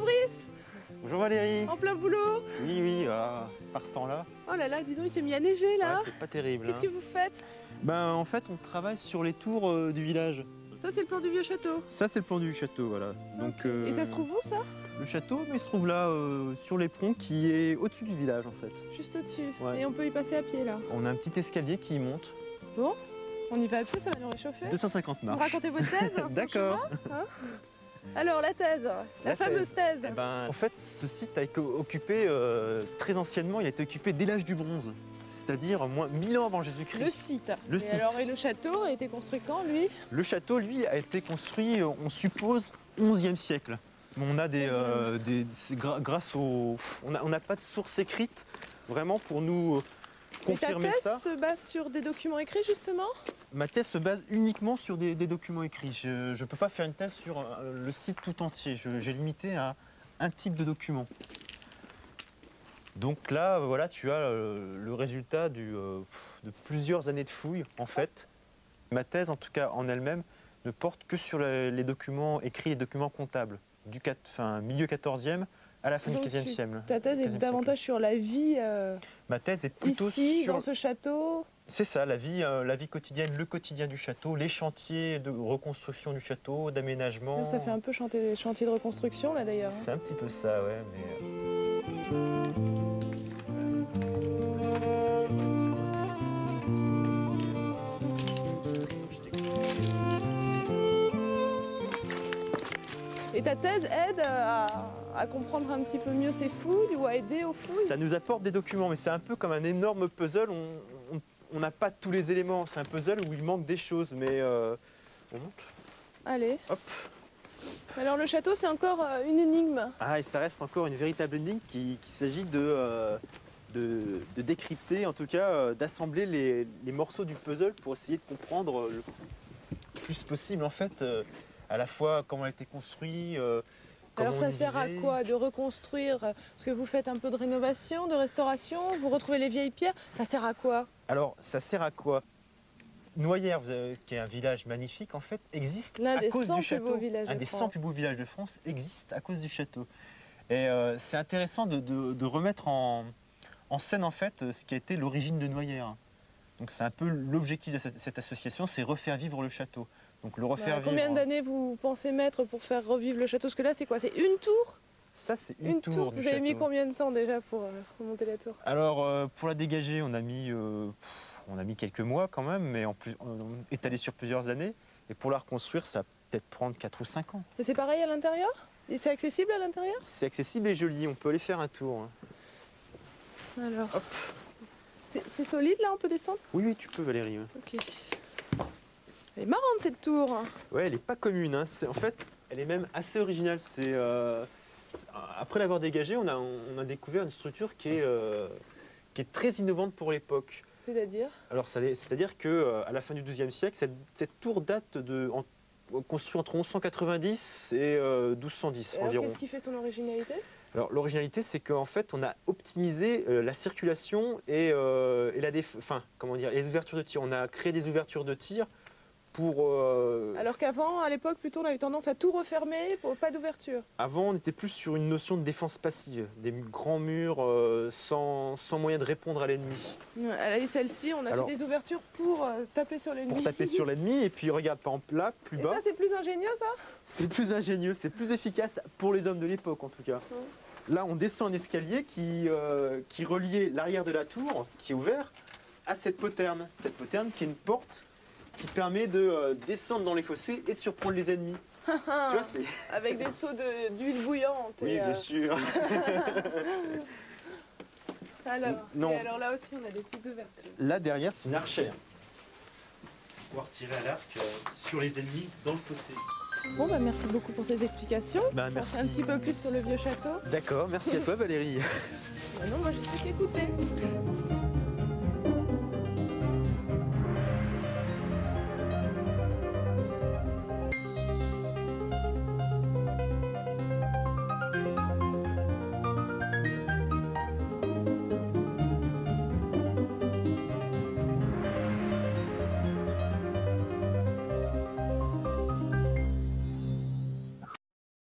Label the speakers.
Speaker 1: Fabrice!
Speaker 2: Bonjour Valérie.
Speaker 1: En plein boulot?
Speaker 2: Oui, oui, par sang là.
Speaker 1: Oh là là, dis donc, il s'est mis à neiger là.
Speaker 2: Ouais, c'est pas terrible.
Speaker 1: Qu'est-ce que vous faites?
Speaker 2: Ben en fait, on travaille sur les tours du village.
Speaker 1: Ça, c'est le plan du vieux château.
Speaker 2: Ça, c'est le plan du château, voilà. Donc,
Speaker 1: Et ça se trouve où ça?
Speaker 2: le château, mais il se trouve là, sur l'éperon qui est au-dessus du village en fait.
Speaker 1: Juste au-dessus.
Speaker 2: Ouais.
Speaker 1: Et on peut y passer à pied là.
Speaker 2: On a un petit escalier qui y monte.
Speaker 1: Bon, on y va à pied, ça va nous réchauffer.
Speaker 2: 250
Speaker 1: Vous
Speaker 2: marches.
Speaker 1: racontez votre thèse sur le
Speaker 2: D'accord.
Speaker 1: chemin, hein? Alors, la thèse, la fameuse thèse.
Speaker 2: Eh ben, en fait, ce site a été occupé très anciennement, il a été occupé dès l'âge du bronze. C'est-à-dire moins 1000 ans avant Jésus-Christ.
Speaker 1: Le site.
Speaker 2: Le
Speaker 1: et
Speaker 2: site.
Speaker 1: Alors, et le château a été construit quand, lui?
Speaker 2: Le château, lui, a été construit, on suppose, 11e siècle. Bon, on a grâce au... On n'a pas de source écrite, vraiment, pour nous confirmer
Speaker 1: Mais ta
Speaker 2: ça.
Speaker 1: thèse se base sur des documents écrits, justement?
Speaker 2: Ma thèse se base uniquement sur des documents écrits. Je ne peux pas faire une thèse sur le site tout entier. J'ai limité à un type de document. Donc là, voilà, tu as le résultat de plusieurs années de fouilles, en fait. Ma thèse, en tout cas en elle-même, ne porte que sur les documents écrits, les documents comptables, du milieu 14e à la fin du 15e siècle.
Speaker 1: Ta thèse est davantage sur la vie
Speaker 2: Ma thèse est plutôt
Speaker 1: ici,
Speaker 2: sur...
Speaker 1: dans ce château.
Speaker 2: C'est ça, la vie quotidienne, le quotidien du château, les chantiers de reconstruction du château, d'aménagement.
Speaker 1: Ça fait un peu chantier de reconstruction, là, d'ailleurs.
Speaker 2: C'est un petit peu ça, ouais. Mais...
Speaker 1: Et ta thèse aide à comprendre un petit peu mieux ces fouilles ou à aider aux fouilles?
Speaker 2: Ça nous apporte des documents, mais c'est un peu comme un énorme puzzle. On n'a pas tous les éléments. C'est un puzzle où il manque des choses, mais on monte.
Speaker 1: Allez.
Speaker 2: Hop.
Speaker 1: Alors le château, c'est encore une énigme.
Speaker 2: Ah, et ça reste encore une véritable énigme qu'il s'agit de décrypter, en tout cas d'assembler les morceaux du puzzle pour essayer de comprendre le plus possible, en fait, à la fois comment elle a été construite.
Speaker 1: Alors ça sert à quoi de reconstruire? Parce que vous faites un peu de rénovation, de restauration, vous retrouvez les vieilles pierres. Ça sert à quoi?
Speaker 2: Alors ça sert à quoi? Noyères, qui est un village magnifique, en fait, existe à cause du château. Un des 100 plus beaux villages de France existe à cause du château. Et c'est intéressant de remettre en scène, en fait, ce qui a été l'origine de Noyères. Donc c'est un peu l'objectif de cette association, c'est refaire vivre le château. Donc le refaire vivre...
Speaker 1: Combien d'années vous pensez mettre pour faire revivre le château? Parce que là, c'est quoi? C'est une tour?
Speaker 2: Ça, c'est une tour du château.
Speaker 1: Vous avez mis combien de temps déjà pour monter la tour?
Speaker 2: Alors, pour la dégager, on a mis quelques mois quand même, mais on étalé sur plusieurs années. Et pour la reconstruire, ça va peut-être prendre 4 ou 5 ans.
Speaker 1: Et c'est pareil à l'intérieur? Et c'est accessible à l'intérieur?
Speaker 2: C'est accessible et joli, on peut aller faire un tour. Hein.
Speaker 1: Alors,
Speaker 2: hop.
Speaker 1: C'est solide là, on peut descendre?
Speaker 2: Oui, oui, tu peux Valérie. Ouais.
Speaker 1: Ok. Elle est marrante cette tour.
Speaker 2: Ouais, elle n'est pas commune. Hein. En fait, elle est même assez originale. Après l'avoir dégagée, on a découvert une structure qui est très innovante pour l'époque.
Speaker 1: C'est-à-dire?
Speaker 2: Alors, c'est-à-dire qu'à la fin du XIIe siècle, cette tour date construite entre 1190 et 1210
Speaker 1: alors,
Speaker 2: environ.
Speaker 1: qu'est-ce qui fait son originalité?
Speaker 2: Alors, l'originalité, c'est qu'en fait, on a optimisé la circulation et les ouvertures de tir. On a créé des ouvertures de tir pour...
Speaker 1: Alors qu'avant, à l'époque, plutôt, on avait tendance à tout refermer, pour pas d'ouverture.
Speaker 2: Avant, on était plus sur une notion de défense passive, des grands murs sans moyen de répondre à l'ennemi.
Speaker 1: Et celle-ci, on a fait des ouvertures pour taper sur l'ennemi.
Speaker 2: Pour taper sur l'ennemi, et puis regarde, par exemple, là, plus bas...
Speaker 1: Et ça, c'est plus ingénieux, ça?
Speaker 2: C'est plus ingénieux, c'est plus efficace pour les hommes de l'époque, en tout cas. Là, on descend un escalier qui reliait l'arrière de la tour, qui est ouvert, à cette poterne. Cette poterne qui est une porte qui permet de descendre dans les fossés et de surprendre les ennemis. Tu vois,
Speaker 1: avec des seaux d'huile bouillante.
Speaker 2: Oui, bien sûr.
Speaker 1: Alors là aussi, on a des petites ouvertures.
Speaker 2: Là, derrière, c'est une archère. Pour pouvoir tirer à l'arc sur les ennemis dans le fossé.
Speaker 1: Bon, bah merci beaucoup pour ces explications.
Speaker 2: Merci.
Speaker 1: Un petit peu plus sur le vieux château.
Speaker 2: D'accord, merci à toi Valérie.
Speaker 1: Non, moi j'ai fait qu'écouter.